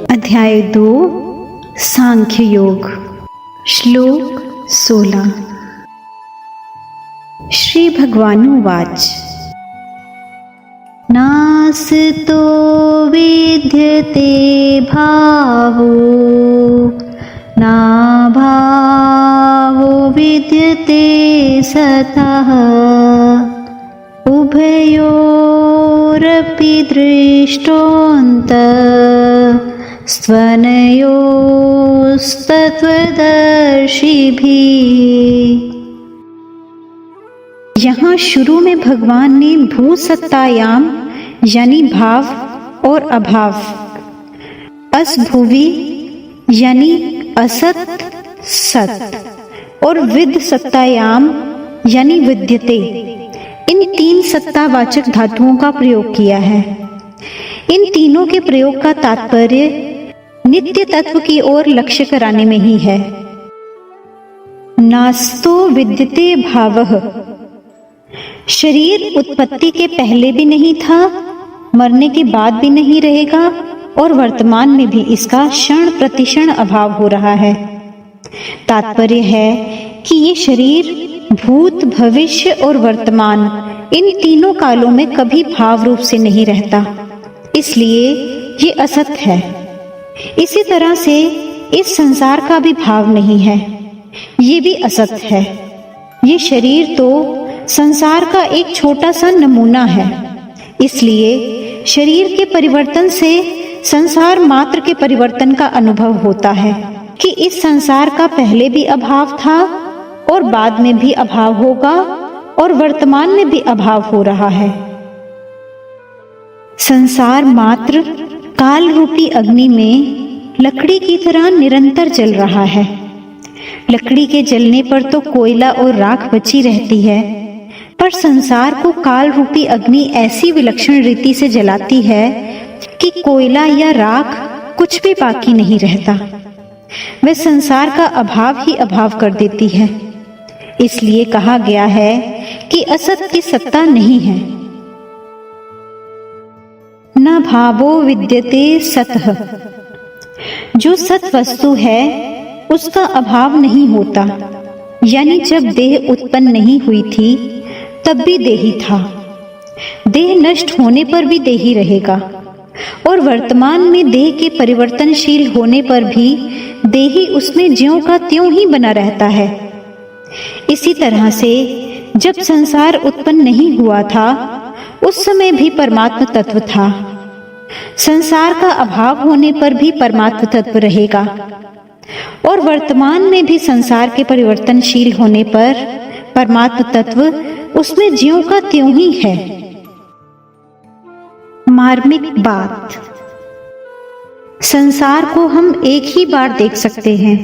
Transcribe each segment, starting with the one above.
अध्याय 2 सांख्य योग। श्लोक 16। श्री भगवानुवाच नासतो विद्यते भावो नाभावो विद्यते सतः उभयोरपि दृष्टोऽन्तः स्वनयोस्तत्त्वदर्शिभिः। यहाँ शुरू में भगवान ने भूसत्तायाम यानी भाव और अभाव, असभुवि यानी असत सत और विद सत्तायाम यानी विद्यते, इन 3 सत्तावाचक धातुओं का प्रयोग किया है। इन तीनों के प्रयोग का तात्पर्य नित्य तत्व की ओर लक्ष्य कराने में ही है। नास्तो विद्यते भावः, शरीर उत्पत्ति के पहले भी नहीं था, मरने के बाद भी नहीं रहेगा और वर्तमान में भी इसका क्षण प्रतिक्षण अभाव हो रहा है। तात्पर्य है कि ये शरीर भूत, भविष्य और वर्तमान इन तीनों कालों में कभी भाव रूप से नहीं रहता, इसलिए ये असत है। इसी तरह से इस संसार का भी भाव नहीं है, ये भी असत है। ये शरीर तो संसार का एक छोटा सा नमूना है, इसलिए शरीर के परिवर्तन से संसार मात्र के परिवर्तन का अनुभव होता है कि इस संसार का पहले भी अभाव था और बाद में भी अभाव होगा और वर्तमान में भी अभाव हो रहा है। संसार मात्र काल रूपी अग्नि में लकड़ी की तरह निरंतर जल रहा है। लकड़ी के जलने पर तो कोयला और राख बची रहती है, पर संसार को काल रूपी अग्नि ऐसी विलक्षण रीति से जलाती है कि कोयला या राख कुछ भी बाकी नहीं रहता। वह संसार का अभाव ही अभाव कर देती है। इसलिए कहा गया है कि असत की सत्ता नहीं है। न भावो विद्यते सतः, जो सत वस्तु है उसका अभाव नहीं होता, यानी जब देह उत्पन्न नहीं हुई थी तब भी देही था। देह नष्ट होने पर भी देही रहेगा और वर्तमान में देह के परिवर्तनशील होने पर भी देही उसमें ज्यों का त्यों ही बना रहता है। इसी तरह से जब संसार उत्पन्न नहीं हुआ था उस समय भी परमात्म तत्व था। संसार का अभाव होने पर भी परमात्म तत्व रहेगा और वर्तमान में भी संसार के परिवर्तनशील होने पर परमात्म तत्व उसमें ज्यों का त्यों ही है। मार्मिक बात, संसार को हम एक ही बार देख सकते हैं,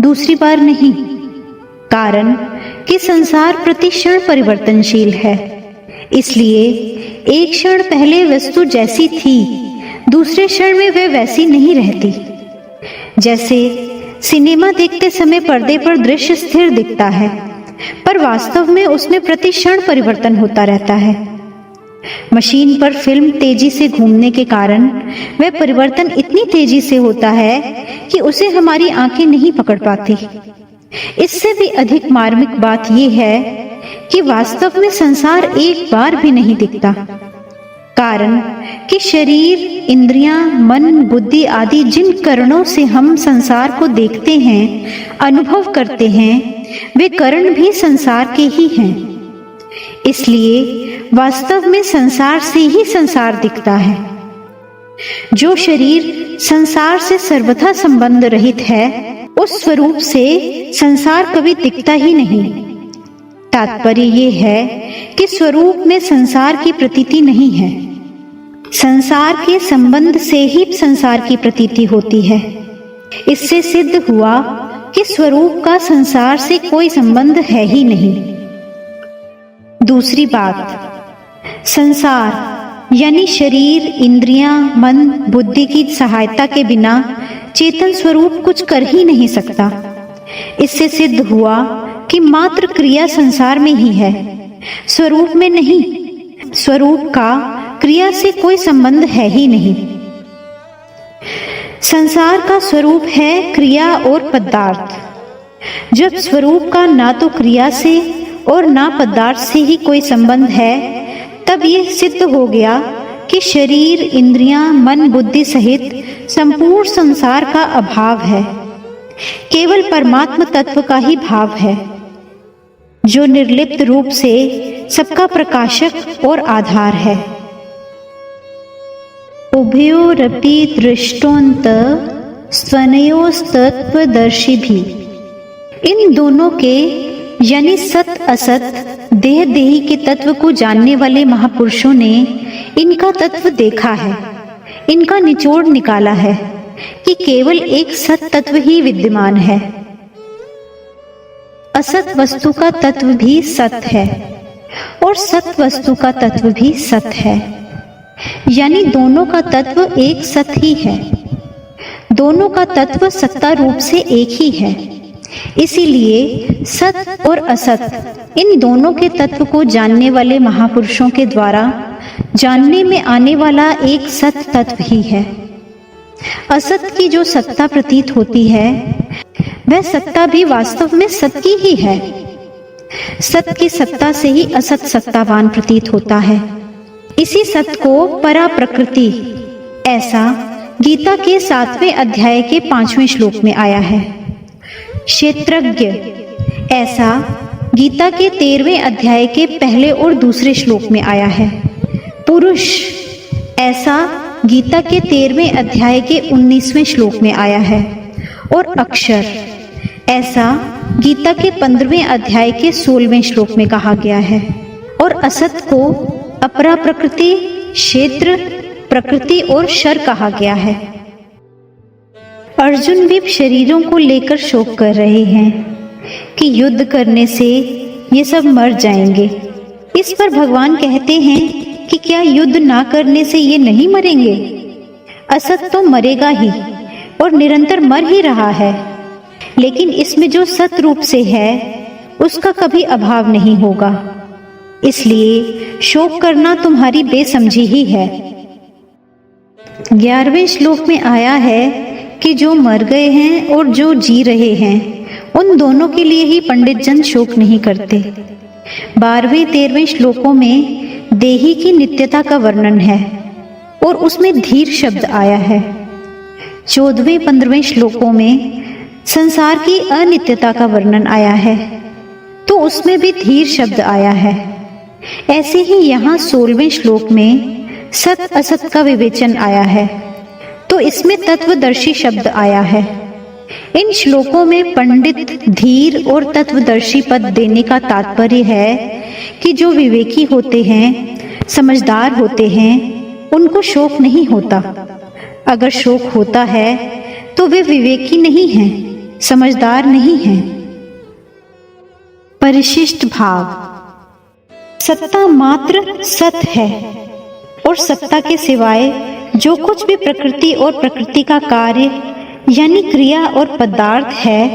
दूसरी बार नहीं। कारण कि संसार प्रतिक्षण परिवर्तनशील है, इसलिए एक क्षण पहले वस्तु जैसी थी दूसरे क्षण में वह वैसी नहीं रहती। जैसे सिनेमा देखते समय पर्दे पर दृश्य स्थिर दिखता है, पर वास्तव में उसमें प्रतिक्षण परिवर्तन होता रहता है। मशीन पर फिल्म तेजी से घूमने के कारण वह परिवर्तन इतनी तेजी से होता है कि उसे हमारी आंखें नहीं पकड़ पाती। इससे भी अधिक मार्मिक बात यह है कि वास्तव में संसार एक बार भी नहीं दिखता। कारण कि शरीर, इंद्रियां, मन, बुद्धि आदि जिन करणों से हम संसार को देखते हैं, अनुभव करते हैं, वे करण भी संसार के ही हैं। इसलिए वास्तव में संसार से ही संसार दिखता है। जो शरीर संसार से सर्वथा संबंध रहित है, उस स्वरूप से संसार कभी दिखता ही नहीं। तात्पर्य ये है कि स्वरूप में संसार की प्रतीति नहीं है। संसार के संबंध से ही संसार की प्रतीति होती है। इससे सिद्ध हुआ कि स्वरूप का संसार से कोई संबंध है ही नहीं। दूसरी बात, संसार यानी शरीर, इंद्रियां, मन, बुद्धि की सहायता के बिना चेतन स्वरूप कुछ कर ही नहीं सकता। इससे सिद्ध हुआ कि मात्र क्रिया संसार में ही है, स्वरूप में नहीं। स्वरूप का क्रिया से कोई संबंध है ही नहीं। संसार का स्वरूप है क्रिया और पदार्थ। जब स्वरूप का ना तो क्रिया से और ना पदार्थ से ही कोई संबंध है, तब यह सिद्ध हो गया कि शरीर, इंद्रियां, मन, बुद्धि सहित संपूर्ण संसार का अभाव है। केवल परमात्म तत्व का ही भाव है, जो निर्लिप्त रूप से सबका प्रकाशक और आधार है। उभयोरपि दृष्टोन्त स्वनयोस्तत्वदर्शी भी। इन दोनों के यानी सत असत, देह देही के तत्व को जानने वाले महापुरुषों ने इनका तत्व देखा है, इनका निचोड़ निकाला है कि केवल एक सत तत्व ही विद्यमान है। असत वस्तु का तत्व भी सत है और सत वस्तु का तत्व भी सत है, यानी दोनों का तत्व एक सत ही है। दोनों का तत्व सत्ता रूप से एक ही है। इसीलिए सत और असत इन दोनों के तत्व को जानने वाले महापुरुषों के द्वारा जानने में आने वाला एक सत तत्व ही है। असत की जो सत्ता प्रतीत होती है, वह सत्ता भी वास्तव में सत की ही है। सत की सत्ता से ही असत सत्तावान प्रतीत होता है। इसी सत को परा प्रकृति, ऐसा गीता के 7वें अध्याय के 5वें श्लोक में आया है। क्षेत्रज्ञ, ऐसा गीता के 13वें अध्याय के पहले और दूसरे श्लोक में आया है। पुरुष, ऐसा गीता के 13वें अध्याय के 19वें श्लोक में आया है। और अक्षर, ऐसा गीता के 15वें अध्याय के 16वें श्लोक में कहा गया है। और असत को अपरा प्रकृति, क्षेत्र, प्रकृति और शर कहा गया है। अर्जुन भी शरीरों को लेकर शोक कर रहे हैं कि युद्ध करने से ये सब मर जाएंगे। इस पर भगवान कहते हैं कि क्या युद्ध ना करने से ये नहीं मरेंगे? असत तो मरेगा ही और निरंतर मर ही रहा है, लेकिन इसमें जो सत रूप से है उसका कभी अभाव नहीं होगा। इसलिए शोक करना तुम्हारी बेसमझी ही है। 11वें श्लोक में आया है कि जो मर गए हैं और जो जी रहे हैं, उन दोनों के लिए ही पंडित जन शोक नहीं करते। 12वें 13वें श्लोकों में देही की नित्यता का वर्णन है और उसमें धीर शब्द आया है। 14वें 15वें श्लोकों में संसार की अनित्यता का वर्णन आया है, तो उसमें भी धीर शब्द आया है। ऐसे ही यहाँ 16वें श्लोक में सत असत का विवेचन आया है, तो इसमें तत्वदर्शी शब्द आया है। इन श्लोकों में पंडित, धीर और तत्वदर्शी पद देने का तात्पर्य है कि जो विवेकी होते हैं, समझदार होते हैं, उनको शोक नहीं होता। अगर शोक होता है तो वे विवेकी नहीं हैं, समझदार नहीं हैं। परिशिष्ट भाव, सत्ता मात्र सत है और सत्ता के सिवाय जो कुछ भी प्रकृति और प्रकृति का कार्य यानी क्रिया और पदार्थ है,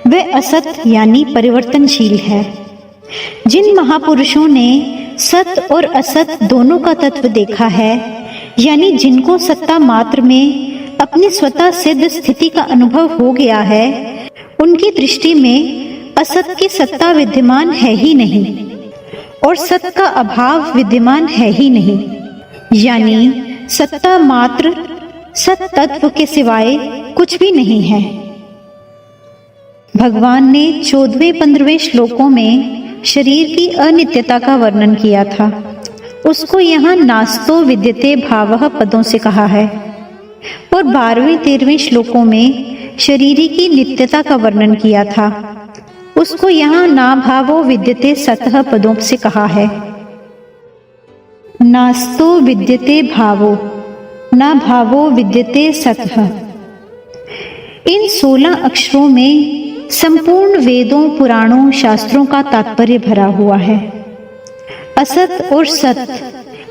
वह असत यानी परिवर्तनशील है। जिन महापुरुषों ने सत और असत दोनों का तत्व देखा है, यानी जिनको सत्ता मात्र में अपनी स्वतः सिद्ध स्थिति का अनुभव हो गया है, उनकी दृष्टि में असत की सत्ता विद्यमान है ही नहीं और सत का अभाव विद्यमान है ही नहीं, यानी सत्ता मात्र सत तत्व के सिवाय कुछ भी नहीं है। भगवान ने 14वें 15वें श्लोकों में शरीर की अनित्यता का वर्णन किया था। उसको यहाँ नास्तो विद्यते भावः पदों से कहा है और 12वें 13वें श्लोकों में शरीरी की नित्यता का वर्णन किया था। उसको यहाँ ना भावो विद्यते सतः पदों से कहा है। नास्तो विद्यते भावो, ना भावो विद्यते सतः। इन 16 अक्षरों में संपूर्ण वेदों, पुराणों, शास्त्रों का तात्पर्य भरा हुआ है। असत और सत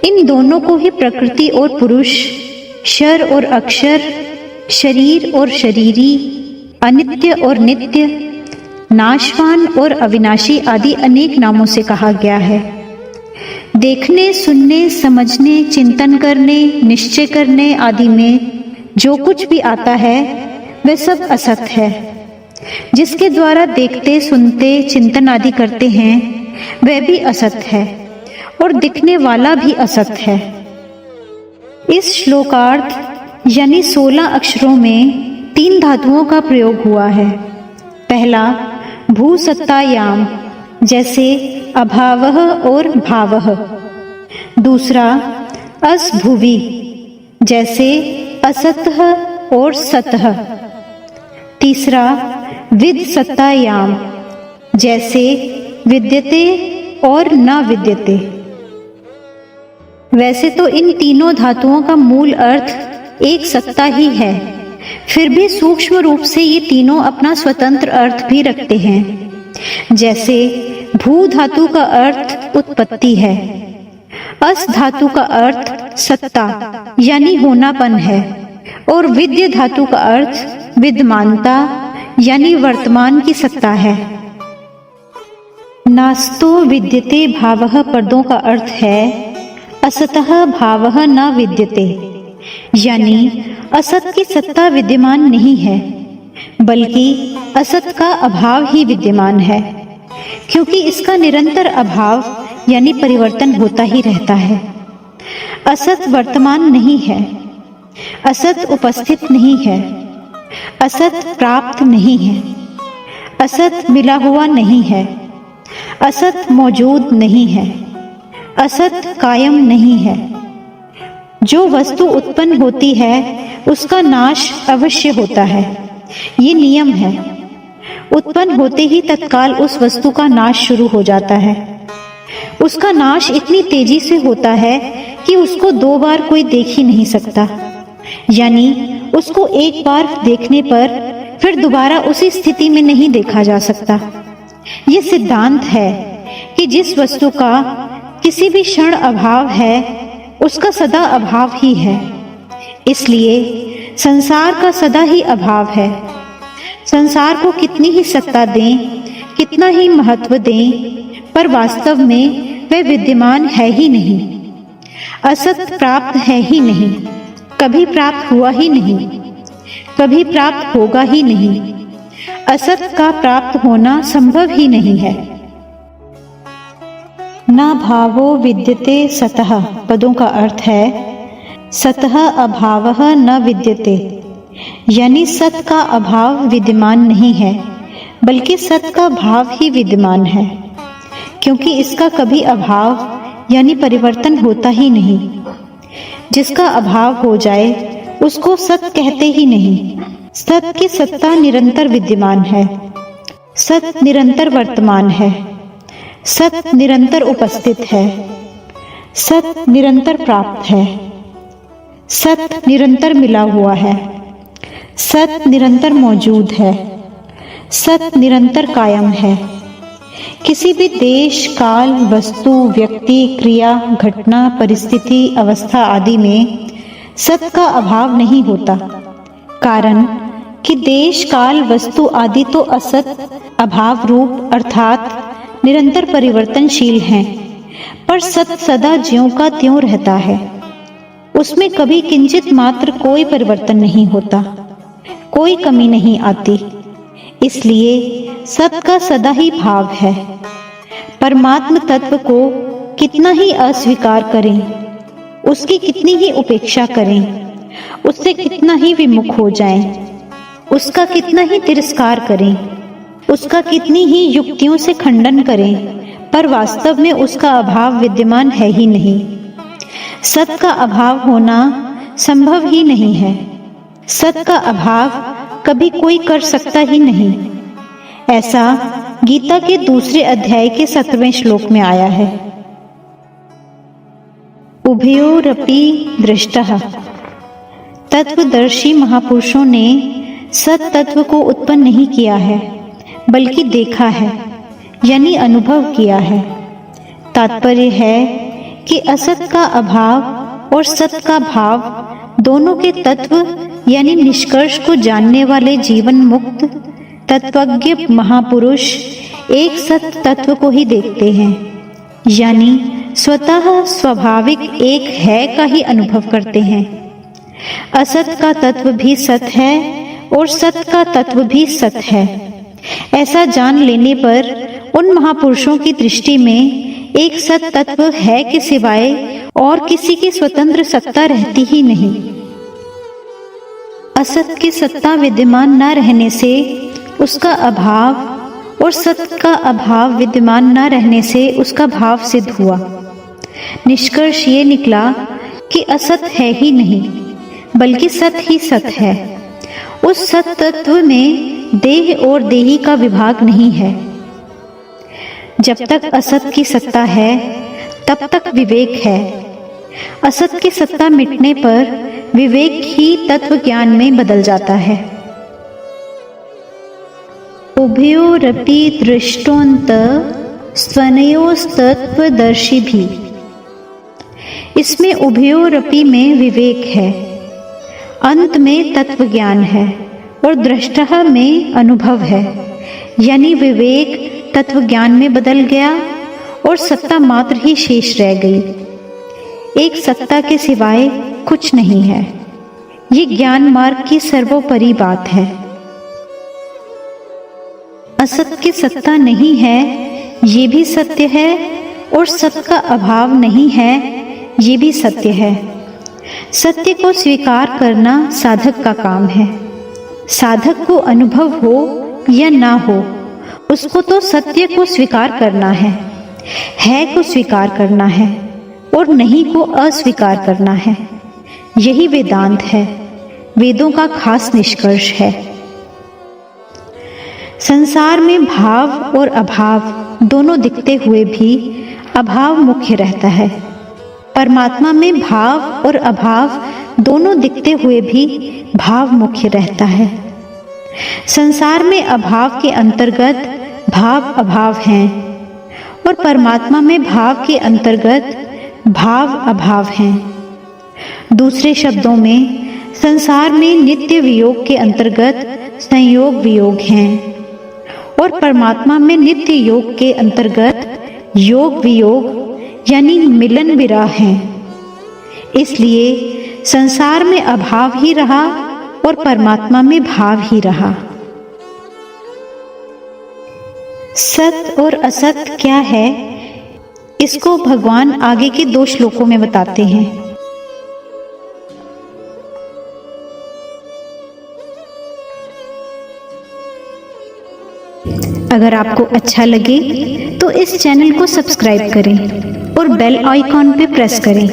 इन दोनों को ही प्रकृति और पुरुष, शर और अक्षर, शरीर और शरीरी, अनित्य और नित्य, नाशवान और अविनाशी आदि अनेक नामों से कहा गया है। देखने, सुनने, समझने, चिंतन करने, निश्चय करने आदि में जो कुछ भी आता है वह सब असत है। जिसके द्वारा देखते, सुनते, चिंतन आदि करते हैं वह भी असत है और दिखने वाला भी असत है। इस श्लोकार्थ यानी 16 अक्षरों में 3 धातुओं का प्रयोग हुआ है। पहला भूसत्तायाम, जैसे अभावः और भावः। दूसरा असभुवि, जैसे असतः और सतः। तीसरा विदसत्तायाम, जैसे विद्यते और न विद्यते। वैसे तो इन तीनों धातुओं का मूल अर्थ एक सत्ता ही है, फिर भी सूक्ष्म रूप से ये तीनों अपना स्वतंत्र अर्थ भी रखते हैं। जैसे भू धातु का अर्थ उत्पत्ति है, अस धातु का अर्थ सत्ता यानी होनापन है और विद्य धातु का अर्थ विद्यमानता यानी वर्तमान की सत्ता है। नास्तो विद्यते भावः पदों का अर्थ है असतः भावः न विद्यते, यानी असत की सत्ता विद्यमान नहीं है बल्कि असत का अभाव ही विद्यमान है, क्योंकि इसका निरंतर अभाव यानी परिवर्तन होता ही रहता है। असत वर्तमान नहीं है, असत उपस्थित नहीं है, असत प्राप्त नहीं है, असत मिला हुआ नहीं है, असत मौजूद नहीं है, असत कायम नहीं है। जो वस्तु उत्पन्न होती है उसका नाश अवश्य होता है, ये नियम है। उत्पन्न होते ही तत्काल उस वस्तु का नाश शुरू हो जाता है। उसका नाश इतनी तेजी से होता है कि उसको 2 बार कोई देख ही नहीं सकता, यानी उसको एक बार देखने पर फिर दोबारा उसी स्थिति में नहीं देखा जा सकता। ये सिद्धांत है कि जिस वस्तु का किसी भी क्षण अभाव है उसका सदा अभाव ही है, इसलिए संसार का सदा ही अभाव है। संसार को कितनी ही सत्ता दें, कितना ही महत्व दें, पर वास्तव में वह विद्यमान है ही नहीं। असत प्राप्त है ही नहीं, कभी प्राप्त हुआ ही नहीं, कभी प्राप्त होगा ही नहीं। असत का प्राप्त होना संभव ही नहीं है। न भावो विद्यते सतः पदों का अर्थ है सतः अभावः न विद्यते, यानी सत का अभाव विद्यमान नहीं है बल्कि सत का भाव ही विद्यमान है, क्योंकि इसका कभी अभाव यानी परिवर्तन होता ही नहीं। जिसका अभाव हो जाए उसको सत कहते ही नहीं। सत की सत्ता निरंतर विद्यमान है, सत निरंतर वर्तमान है, सत निरंतर उपस्थित है, सत निरंतर प्राप्त है, सत निरंतर मिला हुआ है, सत निरंतर मौजूद है, सत निरंतर कायम है। किसी भी देश, काल, वस्तु, व्यक्ति, क्रिया, घटना, परिस्थिति, अवस्था आदि में सत का अभाव नहीं होता, कारण कि देश, काल, वस्तु आदि तो असत अभाव रूप अर्थात निरंतर परिवर्तनशील हैं, पर सत सदा ज्यों का त्यों रहता है। उसमें कभी किंचित मात्र कोई परिवर्तन नहीं होता, कोई कमी नहीं आती, इसलिए सत का सदा ही भाव है। परमात्म तत्व को कितना ही अस्वीकार करें, उसकी कितनी ही उपेक्षा करें, उससे कितना ही विमुख हो जाएं, उसका कितना ही तिरस्कार करें, उसका कितनी ही युक्तियों से खंडन करें, पर वास्तव में उसका अभाव विद्यमान है ही नहीं। सत का अभाव होना संभव ही नहीं है। सत का अभाव कभी कोई कर सकता ही नहीं। ऐसा गीता के 2 अध्याय के 17वें श्लोक में आया है। उभयोरपि दृष्टः, तत्वदर्शी महापुरुषों ने सत तत्व को उत्पन्न नहीं किया है बल्कि देखा है, यानी अनुभव किया है। तात्पर्य है कि असत का अभाव और सत का भाव दोनों के तत्व यानी निष्कर्ष को जानने वाले जीवन मुक्त तत्वज्ञ महापुरुष एक सत तत्व को ही देखते हैं, यानी स्वतः स्वाभाविक एक है का ही अनुभव करते हैं। असत का तत्व भी सत है और सत का तत्व भी सत है। ऐसा जान लेने पर उन महापुरुषों की दृष्टि में एक सत तत्व है के सिवाय और किसी की स्वतंत्र सत्ता रहती ही नहीं। असत की सत्ता विद्यमान न रहने से उसका अभाव और सत का अभाव विद्यमान न रहने से उसका भाव सिद्ध हुआ। निष्कर्ष ये निकला कि असत है ही नहीं बल्कि सत ही सत है। उस सत तत्व में देह और देही का विभाग नहीं है। जब तक असत की सत्ता है तब तक विवेक है। असत की सत्ता मिटने पर विवेक ही तत्व ज्ञान में बदल जाता है। उभयोरपि दृष्टोऽन्त स्वनयोस्तत्वदर्शी भी। इसमें उभयोरपि में विवेक है, अंत में तत्व ज्ञान है और दृष्टः में अनुभव है। यानी विवेक तत्व ज्ञान में बदल गया और सत्ता मात्र ही शेष रह गई। एक सत्ता के सिवाय कुछ नहीं है। ये ज्ञान मार्ग की सर्वोपरि बात है। असत की सत्ता नहीं है ये भी सत्य है और सत का अभाव नहीं है ये भी सत्य है। सत्य को स्वीकार करना साधक का काम है। साधक को अनुभव हो या ना हो उसको तो सत्य को स्वीकार करना है को स्वीकार करना है और नहीं को अस्वीकार करना है। यही वेदांत है, वेदों का खास निष्कर्ष है। संसार में भाव और अभाव दोनों दिखते हुए भी अभाव मुख्य रहता है। परमात्मा में भाव और अभाव दोनों दिखते हुए भी भाव मुख्य रहता है। संसार में अभाव के अंतर्गत भाव अभाव हैं और परमात्मा में भाव के अंतर्गत भाव अभाव हैं। दूसरे शब्दों में संसार में नित्य वियोग के अंतर्गत संयोग वियोग हैं और परमात्मा में नित्य योग के अंतर्गत योग वियोग यानी मिलन विराह हैं। इसलिए संसार में अभाव ही रहा और परमात्मा में भाव ही रहा। सत और असत क्या है इसको भगवान आगे के 2 श्लोकों में बताते हैं। अगर आपको अच्छा लगे तो इस चैनल को सब्सक्राइब करें और बेल आइकॉन पे प्रेस करें